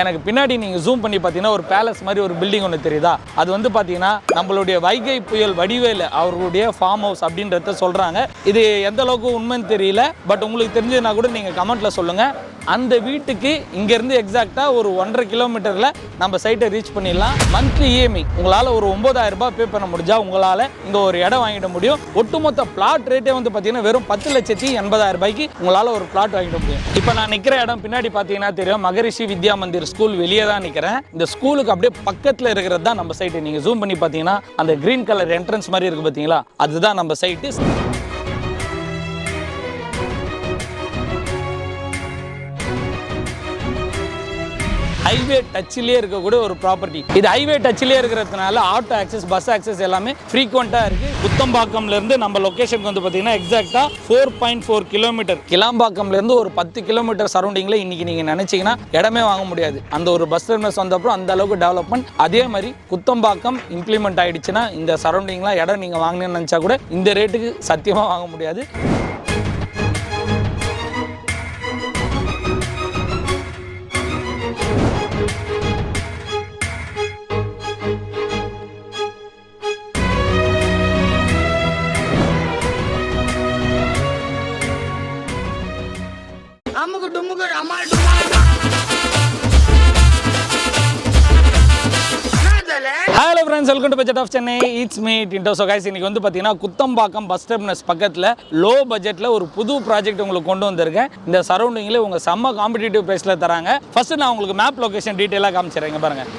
எனக்கு பின்னாடி நீங்கள் ஜூம் பண்ணி பார்த்தீங்கன்னா ஒரு பேலஸ் மாதிரி ஒரு பில்டிங் ஒன்று தெரியுதா? அது வந்து பார்த்தீங்கன்னா நம்மளுடைய வைகை புயல் வடிவேலு அவர்களுடைய ஃபார்ம் ஹவுஸ் அப்படின்றத சொல்கிறாங்க. இது எந்த அளவுக்கு உண்மைன்னு தெரியல, பட் உங்களுக்கு தெரிஞ்சதுன்னா கூட நீங்கள் கமெண்ட்டில் சொல்லுங்கள். அந்த வீட்டுக்கு இங்கேருந்து எக்ஸாக்டாக ஒரு 1.5 கிலோமீட்டரில் நம்ம சைட்டை ரீச் பண்ணிடலாம். மந்த்லி இஎம்ஐ உங்களால் ஒரு 9,000 ரூபாய் பே பண்ண முடிஞ்சால் உங்களால் இங்கே ஒரு இடம் வாங்கிட முடியும். ஒட்டுமொத்த பிளாட் ரேட்டே வந்து பார்த்தீங்கன்னா வெறும் 10,80,000 ரூபாய்க்கு உங்களால் ஒரு பிளாட் வாங்கிட முடியும். இப்போ நான் நிற்கிற இடம் பின்னாடி பார்த்தீங்கன்னா தெரியும், மகரிஷி வித்யா மந்திர் ஸ்கூல் வெளியே தான் நிற்கிறேன். இந்த ஸ்கூலுக்கு அப்படியே பக்கத்தில் இருக்கிறது தான் நம்ம சைட்டு. நீங்கள் ஜூம் பண்ணி பார்த்தீங்கன்னா அந்த கிரீன் கலர் என்ட்ரன்ஸ் மாதிரி இருக்குது பார்த்தீங்களா, அதுதான் நம்ம சைட்டு. ஹைவே டச்சிலே இருக்கக்கூடிய ஒரு ப்ராப்பர்ட்டி. இது ஹைவே டச்சிலே இருக்கிறதுனால ஆட்டோ ஆக்சஸ், பஸ் ஆக்சஸ் எல்லாமே ஃப்ரீக்வெண்ட்டாக இருக்குது. குத்தம்பாக்கம்லேருந்து நம்ம லொக்கேஷனுக்கு வந்து பார்த்தீங்கன்னா எக்ஸாக்டாக 4.4 கிலோமீட்டர். கிளாம்பாக்கம்லேருந்து ஒரு 10 கிலோமீட்டர் சரௌண்டிங்கில் இன்றைக்கி நீங்கள் நினச்சிங்கன்னா இடமே வாங்க முடியாது. அந்த ஒரு பஸ் டெர்மினஸ் வந்தப்பறம் அந்த அளவுக்கு டெவலப்மெண்ட். அதே மாதிரி குத்தம்பாக்கம் இம்ப்ளிமெண்ட் ஆகிடுச்சுன்னா இந்த சரௌண்டிங்லாம் இடம் நீங்கள் வாங்கினேன்னு நினச்சா கூட இந்த ரேட்டுக்கு சத்தியமாக வாங்க முடியாது. Hello friends, welcome to budget of Chennai. It's me Tindo. So guys, இன்னைக்கு வந்து பார்த்தீங்கன்னா குத்தம்பாக்கம் பஸ் டெர்மினஸ் பக்கத்தில் லோ பட்ஜெட்டில் ஒரு புது ப்ராஜெக்ட் உங்களுக்கு கொண்டு வந்திருக்கேன். இந்த சரௌண்டிங்கில் உங்கள் செம்ம காம்படிட்டிவ் ப்ரைஸில் தராங்க. ஃபஸ்ட்டு நான் உங்களுக்கு மேப் லொக்கேஷன் டீட்டெயிலாக காமிச்சிடுறேன். பாருங்கள்,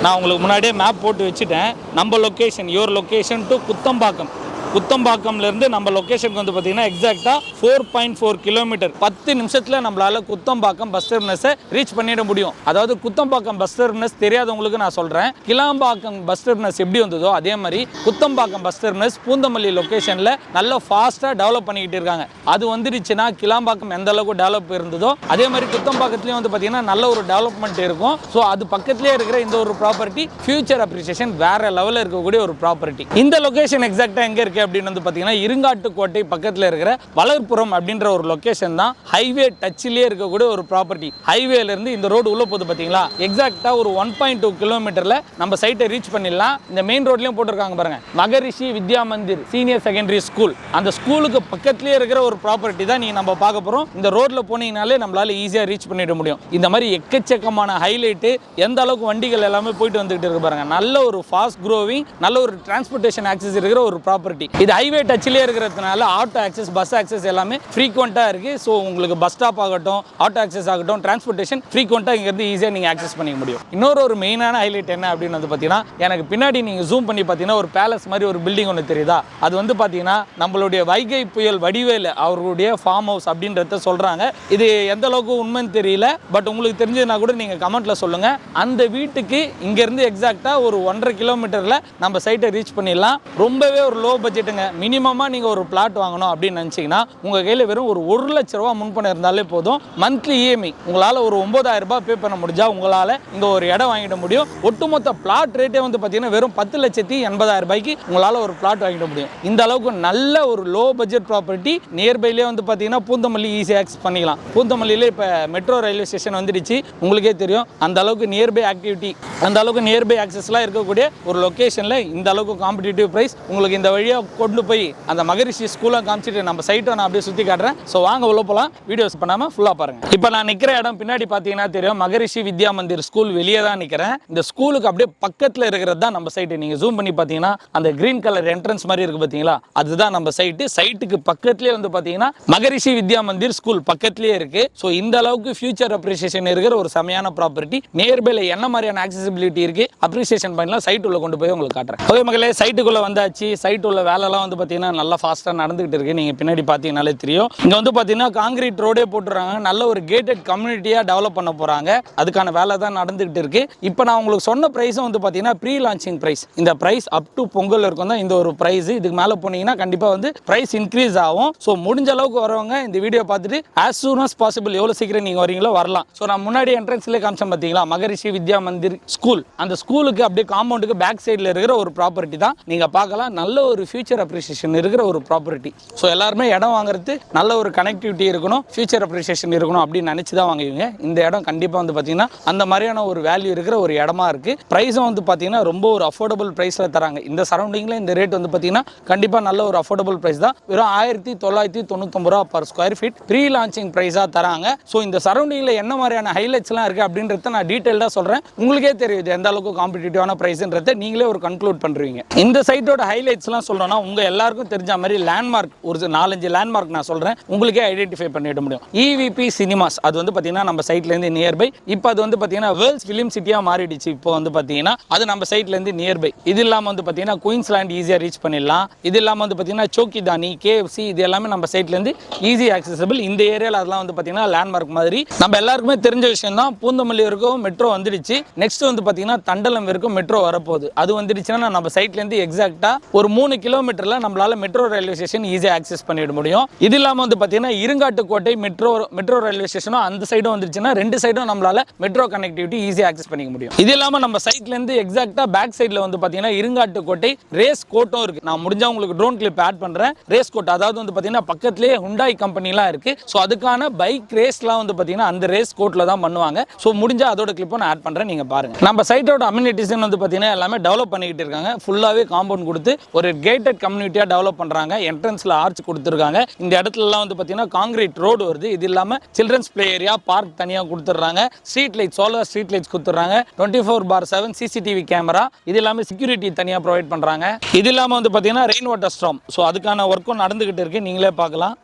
நான் உங்களுக்கு முன்னாடியே மேப் போட்டு வச்சுட்டேன். நம்ம location, your location to Kuthambakkam. குத்தம்பாக்கம்லேருந்து நம்ம லொக்கேஷனுக்கு வந்து பார்த்தீங்கன்னா எக்ஸாக்டாக 4.4 கிலோமீட்டர். 10 நிமிஷத்தில் நம்மளால் குத்தம்பாக்கம் பஸ் டெர்மினஸை ரீச் பண்ணிட முடியும். அதாவது குத்தம்பாக்கம் பஸ் டெர்மினஸ் தெரியாதவங்களுக்கு நான் சொல்கிறேன். கிளாம்பாக்கம் பஸ் டெர்மினஸ் எப்படி வந்ததோ அதே மாதிரி குத்தம்பாக்கம் பஸ் டெர்மினஸ் பூந்தமல்லி லொக்கேஷனில் நல்லா ஃபாஸ்ட்டாக டெவலப் பண்ணிக்கிட்டு இருக்காங்க. அது வந்துருச்சுன்னா கிளாம்பாக்கம் எந்த அளவுக்கு டெவலப் இருந்ததோ அதே மாதிரி குத்தம்பாக்கத்துலேயும் வந்து பார்த்தீங்கன்னா நல்ல ஒரு டெவலப்மெண்ட் இருக்கும். ஸோ அது பக்கத்துலேயே இருக்கிற இந்த ஒரு ப்ராப்பர்ட்டி ஃபியூச்சர் அப்ரிசியேஷன் வேறு லெவலில் இருக்கக்கூடிய ஒரு ப்ராப்பர்ட்டி. இந்த லொக்கேஷன் எக்ஸாக்டாக எங்கே இருக்குது அப்படின்னு வந்து பார்த்தீங்கன்னா இருங்காட்டுக்கோட்டை பக்கத்தில் இருக்கிற வளர்ப்புறம் அப்படின்ற ஒரு லொக்கேஷன் தான். ஹைவே டச்சிலே இருக்கக்கூடிய ஒரு ப்ராப்பர்ட்டி. ஹைவேலேருந்து இந்த ரோடு உள்ள போது பார்த்தீங்களா, எக்ஸாக்டாக ஒரு 1.2 கிலோமீட்டரில் நம்ம சைட்டை ரீச் பண்ணிடலாம். இந்த மெயின் ரோட்லையும் போட்டிருக்காங்க பாருங்க, மகரிஷி Vidya Mandir senior secondary school. அந்த ஸ்கூலுக்கு பக்கத்துலேயே இருக்கிற ஒரு ப்ராப்பர்ட்டி தான் நீங்கள் நம்ம பார்க்க போகிறோம். இந்த ரோட்டில் போனீங்கனாலே நம்மளால ஈஸியாக ரீச் பண்ணிட முடியும். இந்த மாதிரி எக்கச்சக்கமான ஹைலைட்டு, எந்த அளவுக்கு வண்டிகள் எல்லாமே போயிட்டு வந்துகிட்டு இருக்கு பாருங்க. நல்ல ஒரு ஃபாஸ்ட் க்ரோவிங், நல்ல ஒரு டிரான்ஸ்போர்ட்டேஷன் ஆக்சஸ் இருக்கிற ஒரு ப்ராப்பர்ட்டி. இது ஹைவே டச்சிலே இருக்கிறதுனால ஆட்டோ ஆக்சஸ், பஸ் ஆக்சஸ் எல்லாமே ஃப்ரீக்வெண்ட்டாக இருக்குது. ஸோ உங்களுக்கு பஸ் ஸ்டாப் ஆகட்டும், ஆட்டோ ஆக்சஸ் ஆகட்டும், டிரான்ஸ்போர்ட்டேஷன் ஃப்ரீக்வெண்ட்டாக இங்கேருந்து ஈஸியாக நீங்கள் ஆக்சஸ் பண்ணிக்க முடியும். இன்னொரு மெயினான ஹைலைட் என்ன அப்படின்னு வந்து பார்த்தீங்கன்னா, எனக்கு பின்னாடி நீங்கள் ஜூம் பண்ணி பார்த்தீங்கன்னா ஒரு பேலஸ் மாதிரி ஒரு பில்டிங் ஒன்று தெரியுதா? அது வந்து பார்த்தீங்கன்னா நம்மளுடைய வைகை புயல் வடிவேலு அவர்களுடைய ஃபார்ம் ஹவுஸ் அப்படின்றத சொல்கிறாங்க. இது எந்த அளவுக்கு உண்மைன்னு தெரியல, பட் உங்களுக்கு தெரிஞ்சதுன்னா கூட நீங்கள் கமெண்ட்டில் சொல்லுங்கள். அந்த வீட்டுக்கு இங்கேருந்து எக்ஸாக்டாக ஒரு 1.5 கிலோமீட்டரில் நம்ம சைட்டை ரீச் பண்ணிடலாம். ரொம்பவே ஒரு லோ பட்ஜெட்டுங்க. மினிமமாக நீங்கள் ஒரு பிளாட் வாங்கணும் அப்படின்னு நினச்சிங்கன்னா உங்கள் கையில் வெறும் ஒரு 1 லட்ச ரூபா முன்பணம் இருந்தாலே போதும். மந்த்லி இஎம்ஐ உங்களால் ஒரு 9,000 ரூபாய் பே பண்ண முடிஞ்சால் உங்களால் இங்கே ஒரு இடம் வாங்கிட முடியும். ஒட்டுமொத்த பிளாட் ரேட்டே வந்து பார்த்தீங்கன்னா வெறும் 10,80,000 ரூபாய்க்கு உங்களால் ஒரு பிளாட் வாங்கிட முடியும். இந்த அளவுக்கு நல்ல ஒரு லோ பட்ஜெட் ப்ராப்பர்ட்டி. நியர்பைலேயே வந்து பார்த்தீங்கன்னா பூந்தமல்லி ஈஸியாக ஆக்சஸ் பண்ணிக்கலாம். பூந்தமல்லியில் இப்போ மெட்ரோ ரயில்வே ஸ்டேஷன் வந்துடுச்சு, உங்களுக்கே தெரியும். அந்த அளவுக்கு நியர்பை ஆக்டிவிட்டி, அந்த அளவுக்கு நியர்பை ஆக்சஸ்லாம் இருக்கக்கூடிய ஒரு லொக்கேஷனில் இந்த அளவுக்கு காம்படிட்டிவ் ப்ரைஸ். உங்களுக்கு இந்த வழியாக கொண்டு போய் அந்த மகரிஷி ஸ்கூலாக காமிச்சிட்டு நம்ம சைட்டை நான் அப்படியே சுற்றி காட்டுறேன். ஸோ வாங்க உள்ள போகலாம். வீடியோஸ் பண்ணாமல் ஃபுல்லாக பாருங்கள். இப்போ நான் நிற்கிற இடம் பின்னாடி பார்த்தீங்கன்னா தெரியும், மகரிஷி வித்யா மந்திர் ஸ்கூல் வெளியே தான் நிற்கிறேன். இந்த ஸ்கூலுக்கு அப்படியே பக்கத்தில் இருக்கிறது தான் நம்ம சைட்டு. நீங்கள் ஜூம் பண்ணி பார்த்தீங்கன்னா அந்த கிரீன் கலர் என்ட்ரன்ஸ் மாதிரி இருக்குது பார்த்தீங்களா, அதுதான் நம்ம சைட்டு. சைட்டுக்கு பக்கத்துலேயே வந்து பார்த்தீங்கன்னா மகரிஷி வித்யா மந்திர் ஸ்கூல் பக்கத்துலேயே இருக்குது. ஸோ இந்த அளவுக்கு ஃபியூச்சர் அப்ரிசியேஷன் இருக்கிற ஒரு செமையான ப்ராப்பர்ட்டி. நியர்பைல என்ன மாதிரியான ஆக்சசிபிலிட்டி இருக்குது, அப்ரிசியேஷன் பண்ணலாம். சைட் உள்ள கொண்டு போய் உங்களுக்கு காட்டுறேன். ஓகே மக்களே, சைட்டுக்குள்ளே வந்தாச்சு. சைட் உள்ள வேலைலாம் வந்து பார்த்தீங்கன்னா நல்லா ஃபாஸ்ட்டாக நடந்துகிட்டு இருக்கு. நீங்கள் பின்னாடி பார்த்தீங்கன்னாலே தெரியும். இங்கே வந்து பார்த்தீங்கன்னா காங்கிரீட் ரோடே போட்டுறாங்க. நல்ல ஒரு கேட்டட் கம்யூனிட்டியாக டெவலப் பண்ண போகிறாங்க. அதுக்கான வேலை தான் நடந்துகிட்டு இருக்கு. இப்போ நான் உங்களுக்கு சொன்ன ப்ரைஸும் வந்து பார்த்தீங்கன்னா ப்ரீ லான்ச்சிங் ப்ரைஸ். இந்த ப்ரைஸ் அப் டு பொங்கல் இருக்கும் தான் இந்த ஒரு ப்ரைஸ். இதுக்கு மேலே போனீங்கன்னா கண்டிப்பாக வந்து ப்ரைஸ் இன்க்ரீஸ் ஆகும். ஸோ முடிஞ்ச அளவுக்கு வரவங்க இந்த வீடியோ பார்த்துட்டு ஆஸ் சூன் அஸ் பாசிபிள் எவ்வளோ சீக்கிரம் நீங்கள் வரீங்களோ வரலாம். ஸோ நான் முன்னாடி என்ட்ரன்ஸ்லேயே காமிச்சேன் பார்த்தீங்களா, மகரிஷி வித்யா மந்திர் ஸ்கூல். அந்த ஸ்கூலுக்கு அப்படியே காம்பவுண்டுக்கு பேக் சைடில் இருக்கிற ஒரு ப்ராப்பர்ட்டி தான் நீங்கள் பார்க்கலாம். நல்ல ஒரு ஃபியூச்சர் ஃபியூச்சர் அப்ரிசியேஷன் இருக்கிற ஒரு ப்ராப்பர்ட்டி. ஸோ எல்லாருமே இடம் வாங்குறது நல்ல ஒரு கனெக்டிவிட்டி இருக்கணும், ஃபியூச்சர் அப்ரிசியேஷன் இருக்கணும் அப்படின்னு நினச்சி தான் வாங்குவீங்க. இந்த இடம் கண்டிப்பாக வந்து பார்த்தீங்கன்னா அந்த மாதிரியான ஒரு வேல்யூ இருக்கிற ஒரு இடமா இருக்குது. ப்ரைஸும் வந்து பார்த்தீங்கன்னா ரொம்ப ஒரு அஃபோர்டபுள் ப்ரைஸில் தராங்க. இந்த சரௌண்டிங்கில் இந்த ரேட் வந்து பார்த்தீங்கன்னா கண்டிப்பாக நல்ல ஒரு அஃபோர்டபுள் ப்ரைஸ் தான். வெறும் 1999 ரூபா per square feet pre launching ப்ரைஸாக தராங்க. ஸோ இந்த சரௌண்டிங்கில் என்ன மாதிரியான ஹைலைட்ஸ்லாம் இருக்குது அப்படின்றத நான் டீட்டெயிலாக சொல்கிறேன். உங்களுக்கே தெரியுது எந்த அளவுக்கு காம்படிட்டிவான ப்ரைஸ்ன்றதை நீங்களே ஒரு கன்க்ளூட் பண்ணுறீங்க. இந்த சைட்டோட ஹைலைட்ஸ்லாம் சொல்லணும்னா உங்கள் எல்லாருக்கும் தெரிஞ்ச மாதிரி லேண்ட்மார்க் ஒரு 4-5 லேண்ட்மார்க் நான் சொல்கிறேன், உங்களுக்கே ஐடென்டிஃபை பண்ணிட முடியும். EVP சினிமாஸ் அது வந்து பார்த்தீங்கன்னா நம்ம சைட்லேருந்து நியர்பை. இப்போ அது வந்து பார்த்தீங்கன்னா வேர்ல்ட்ஸ் ஃபிலிம் சிட்டியாக மாறிடுச்சு. இப்போ வந்து பார்த்தீங்கன்னா அது நம்ம சைட்லேருந்து நியர்பை. இது இல்லாமல் வந்து பார்த்தீங்கன்னா குயின்ஸ்லாண்ட் ஈஸியாக ரீச் பண்ணிடலாம். இது இல்லாமல் வந்து பார்த்தீங்கன்னா சோக்கிதானி, KFC இது எல்லாமே நம்ம சைட்லேருந்து ஈஸி ஆக்சசபிள். இந்த ஏரியாவில் அதெல்லாம் வந்து பார்த்தீங்கன்னா லேண்ட்மார்க் மாதிரி நம்ம எல்லாருக்குமே தெரிஞ்ச விஷயம் தான். பூந்தமல்லி வரைக்கும் மெட்ரோ வந்துடுச்சு. நெக்ஸ்ட் வந்து பார்த்தீங்கன்னா தண்டலம் வரைக்கும் மெட்ரோ வரப்போகுது. அது வந்துடுச்சுன்னா நம்ம சைட்லேருந்து எக்ஸாக்டாக ஒரு 3 கிலோமீட்டரில் நம்மளால மெட்ரோ ரயில்வே ஸ்டேஷன் ஈஸியாக ஆக்சஸ் பண்ணிட முடியும். இது இல்லாமல் வந்து பார்த்தீங்கன்னா இருங்காட்டுக்கோட்டை மெட்ரோ ரயில்வே ஸ்டேஷனும் அந்த சைடும் வந்துருச்சுன்னா 2 சைடும் நம்மளால மெட்ரோ கனெக்டிவிட்டி ஈஸியாக ஆக்சஸ் பண்ணிக்க முடியும். இது இல்லாமல் நம்ம சைட்லேருந்து எக்ஸாக்டாக பேக் சைடில் வந்து பார்த்தீங்கன்னா இருங்காட்டுக்கோட்டை ரேஸ் கோட்டும் இருக்குது. நான் முடிஞ்சா உங்களுக்கு ட்ரோன் கிளிப் ஆட் பண்ணுறேன். ரேஸ் கோட் அதாவது வந்து பார்த்தீங்கன்னா பக்கத்துலேயே ஹுண்டாய் கம்பெனிலாம் இருக்குது. ஸோ அதுக்கான பைக் ரேஸ்லாம் வந்து பார்த்தீங்கன்னா அந்த ரேஸ் கோட்டில் தான் பண்ணுவாங்க. ஸோ முடிஞ்சா அதோட கிளிப்பும் நான் ஆட் பண்ணுறேன், நீங்கள் பாருங்கள். நம்ம சைட்டோட அம்யூனிட்டிஸ் வந்து பார்த்தீங்கன்னா எல்லாமே டெவலப் பண்ணிக்கிட்டு இருக்காங்க. ஃபுல்லாகவே காம்பவுண்ட் கொடுத்து ஒரு கேட்டட் கம்யூனிட்டியாக டெவலப் பண்ணுறாங்க. என்ட்ரன்ஸில் ஆர்ச் கொடுத்துருக்காங்க. இந்த இடத்துலலாம் வந்து பார்த்தீங்கன்னா காங்கிரீட் ரோடு வருது. இது இல்லாமல் சில்ட்ரன்ஸ் பிளே ஏரியா, பார்க் தனியாக கொடுத்துட்றாங்க. Street light, solar street lights கொடுத்துட்றாங்க. 24/7 CCTV கேமரா, இது இல்லாமல் செக்யூரிட்டி தனியாக ப்ரொவைட் பண்ணுறாங்க. இது இல்லாமல் வந்து பார்த்தீங்கன்னா ரெயின் வாட்டர் ஸ்டார்ம், ஸோ அதுக்கான ஒர்க்கும் நடந்துக்கிட்டு இருக்குது, நீங்களே பார்க்கலாம்.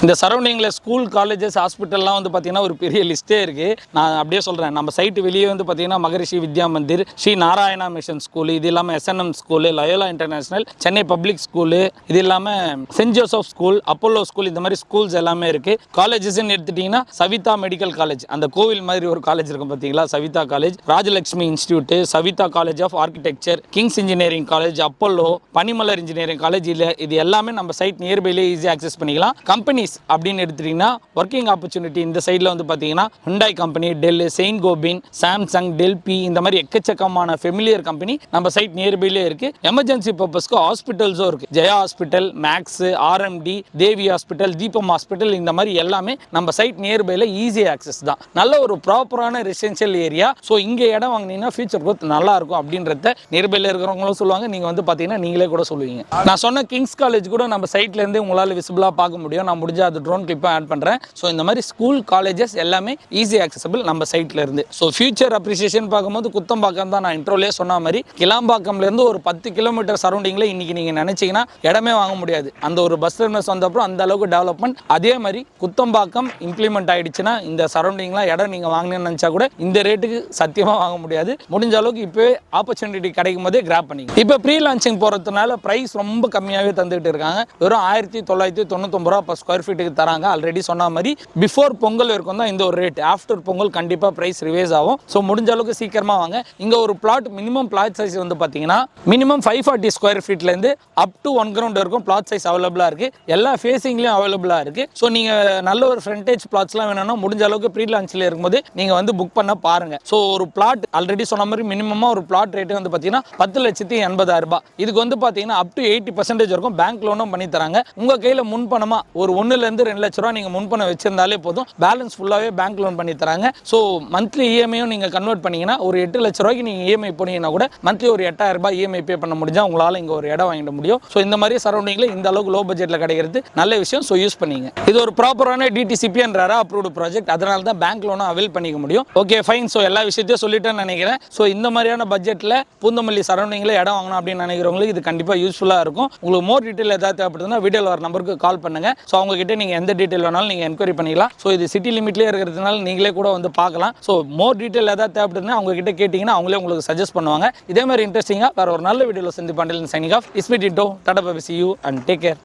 இந்த சரௌண்டிங்கில் ஸ்கூல், காலேஜஸ், ஹாஸ்பிட்டல்லாம் வந்து பார்த்தீங்கன்னா ஒரு பெரிய லிஸ்ட்டே இருக்குது. நான் அப்படியே சொல்கிறேன். நம்ம சைட்டு வெளியே வந்து பார்த்தீங்கன்னா மகரிஷி வித்யா மந்திர், ஸ்ரீ நாராயணா மிஷன் ஸ்கூலு, இது இல்லாமல் SNM school, Loyola international, Chennai public school, இது இல்லாமல் saint Joseph school, Apollo school, இந்த மாதிரி ஸ்கூல்ஸ் எல்லாமே இருக்குது. காலேஜஸ்ன்னு எடுத்துட்டிங்கன்னா சவிதா மெடிக்கல் காலேஜ், அந்த கோவில் மாதிரி ஒரு காலேஜ் இருக்கும் பார்த்தீங்களா, Saveetha college, Rajalakshmi institute, Saveetha college of architecture, Kings engineering college, Apollo, Panimalar engineering college, இல்லை இது எல்லாமே நம்ம சைட் நியர்பைலே ஈஸியாக ஆக்சஸ் பண்ணிக்கலாம். கம்பெனிஸ் அப்படின்னு எடுத்துட்டீங்கன்னா ஒர்க்கிங் ஆப்பர்ச்சுனிட்டி இந்த சைடில் வந்து பார்த்தீங்கன்னா Hyundai company, del, Saint Gobain, Samsung, Delphi, இந்த மாதிரி எக்கச்சக்கமான ஃபெமிலியர் கம்பெனி நம்ம சைட் நியர்பைலே இருக்குது. எமர்ஜென்சி பர்பஸ்க்கு ஹாஸ்பிட்டல்ஸும் இருக்குது. ஜெயா ஹாஸ்பிட்டல், மேக்ஸ், RMD, தேவி ஹாஸ்பிட்டல், தீபம் ஹாஸ்பிட்டல், இந்த மாதிரி எல்லாமே நம்ம சைட் நியர்பையில் ஈஸி ஆக்சஸ் தான். நல்ல ஒரு ப்ராப்பரான ரெசிடென்ஷியல் ஏரியா. ஸோ இங்கே இடம் வாங்கினீங்கன்னா ஃபியூச்சர் க்ரோத் நல்லா இருக்கும் அப்படின்றத நியர்பையில் இருக்கிறவங்களும் சொல்லுவாங்க. நீங்கள் வந்து பார்த்தீங்கன்னா நீங்களே கூட சொல்லுவீங்க. நான் சொன்ன கிங்ஸ் காலேஜ் கூட நம்ம சைட்லேருந்து உங்களால் விசிபிளாக பார்க்க முடியும். நான் முடிஞ்ச அது ட்ரோன் கிளிப்பாக ஆட் பண்ணுறேன். ஸோ இந்த மாதிரி ஸ்கூல், காலேஜஸ் எல்லாமே ஈஸி ஆக்சசபிள் நம்ம சைட்டில் இருந்து. ஸோ ஃபியூச்சர் அப்ரிசியேஷன் பார்க்கும்போது குத்தம்பாக்கம் தான் நான் இன்ட்ரோலே சொன்ன மாதிரி. கிளாம்பாக்கம்லேருந்து ஒரு 10 கிலோமீட்டர் சரௌண்டிங்கில் இன்றைக்கி நீங்கள் நினச்சிங்கன்னா இடமே வாங்க முடியாது. அந்த ஒரு பஸ் டெர்மினஸ் வந்தப்பறம் அந்த அளவுக்கு டெவலப்மெண்ட். அதே மாதிரி குத்தம்பாக்கம் இம்ப்ளிமெண்ட் ஆகிடுச்சுன்னா இந்த சரௌண்டிங்லாம் இடம் நீங்கள் வாங்கினேன்னு நினச்சா கூட இந்த ரேட்டுக்கு சத்தியமாக வாங்க முடியாது. முடிஞ்ச அளவுக்கு இப்போவே ஆப்பர்ச்சுனிட்டி கிடைக்கும் போதே கிராப் பண்ணிங்க. இப்போ ப்ரீ லான்ச்சிங் போகிறதுனால ப்ரைஸ் ரொம்ப கம்மியாகவே தந்துகிட்டு இருக்காங்க. வெறும் 1999 ரூபா பர் ஸ்கொயர் ஃபீட்டுக்கு தராங்க. ஆல்ரெடி சொன்ன மாதிரி பிஃபோர் பொங்கல் இருக்கும் தான் இந்த ஒரு ரேட். ஆஃப்டர் பொங்கல் கண்டிப்பாக ப்ரைஸ் ரிவைஸ் ஆகும். ஸோ முடிஞ்ச அளவுக்கு சீக்கிரமாக வாங்க. இங்கே ஒரு பிளாட் மினிமம் பிளாட் சைஸ் வந்து பார்த்தீங்கன்னா மினிமம் 540 ஸ்கொயர் ஃபீட்லேருந்து அப் டு 1 கிரவுண்ட் வரைக்கும் பிளாட் சைஸ் அவைலபிளாக இருக்குது. எல்லா ஃபேஸிங்லேயும் அவைலபிளாக இருக்குது. ஸோ நீங்கள் நல்ல ஒரு ஃப்ரண்டேஜ் பிளாட்ஸ்லாம் வேணும்னா முடிஞ்ச அளவுக்கு ப்ரீ லான்ச்சில் இருக்கும்போது நீங்கள் வந்து புக் பண்ண பாருங்கள். ஸோ ஒரு பிளாட் ஆல்ரெடி சொன்ன மாதிரி மினிமமாக ஒரு பிளாட் ரேட்டு வந்து பார்த்தீங்கன்னா 10,80,000 ரூபாய். இதுக்கு வந்து பார்த்தீங்கன்னா அப் டு 80% வரைக்கும் பேங்க் லோனும் பண்ணி தராங்க. உங்கள் கையில் முன்பணமாக ஒரு 1-2 லட்ச ரூபா நீங்கள் முன்பணம் வச்சிருந்தாலே போதும். பேலன்ஸ் ஃபுல்லாகவே பேங்க் லோன் பண்ணி தராங்க. ஸோ மந்த்லி இஎம்ஐயும் நீங்கள் கன்வெர்ட் பண்ணிங்கன்னா ஒரு 8 லட்ச ரூபாய்க்கு நீங்கள் இஎம்ஐ போனீங்கன்னா கூட மந்த்லி ஒரு 8,000 ரூபாய் இஎம்ஐ பே பண்ண முடிஞ்சால் உங்களால் இங்கே ஒரு இடம் வாங்கிட முடியும். ஸோ இந்த மாதிரி சரௌண்டிங்கில் இந்த அளவுக்கு லோ பட்ஜெட்டில் கிடைக்கிறது நல்ல விஷயம். ஸோ யூஸ் பண்ணிங்க. இது ஒரு ப்ராப்பரான DTCP என்ற அப்ரூவ்டு ப்ராஜெக்ட். அதனால தான் பேங்க் லோனும் அவைல் பண்ணிக்க முடியும். Okay fine. ஸோ எல்லா விஷயத்தையும் சொல்லிட்டேன்னு நினைக்கிறேன். ஸோ இந்த மாதிரியான பட்ஜெட்டில் பூந்தமல்லி சரௌண்டிங்கில் இடம் வாங்கணும் அப்படின்னு நினைக்கிறவங்களுக்கு இது கண்டிப்பாக யூஸ்ஃபுல்லாக இருக்கும். உங்களுக்கு மோர் டீட்டெயில் ஏதாவது தேவைப்படுதுன்னா வீடியோவில் வர நம்பருக்கு கால் பண்ணுங்க. ஸோ அவங்க கிட்ட நீங்கள் எந்த டீட்டெயில் வேணாலும் நீங்கள் என்கொயரி பண்ணிக்கலாம். ஸோ இது சிட்டி லிமிட்லேயே இருக்கிறதுனால நீங்களே கூட வந்து பார்க்கலாம். ஸோ மோர் டீட்டெயில் ஏதாவது தேவைப்படுதுன்னா அவங்க கிட்ட கேட்டிங்கன்னா அவங்களே உங்களுக்கு சஜஸ்ட் பண்ணுவாங்க. இதே மாதிரி இன்ட்ரெஸ்டிங்காக வேறு ஒரு நல்ல வீடியோவில் சந்திப்பாண்டில் சைனிங் ஆஃப் இஸ்மிட் Tindo tata bye see you and take care.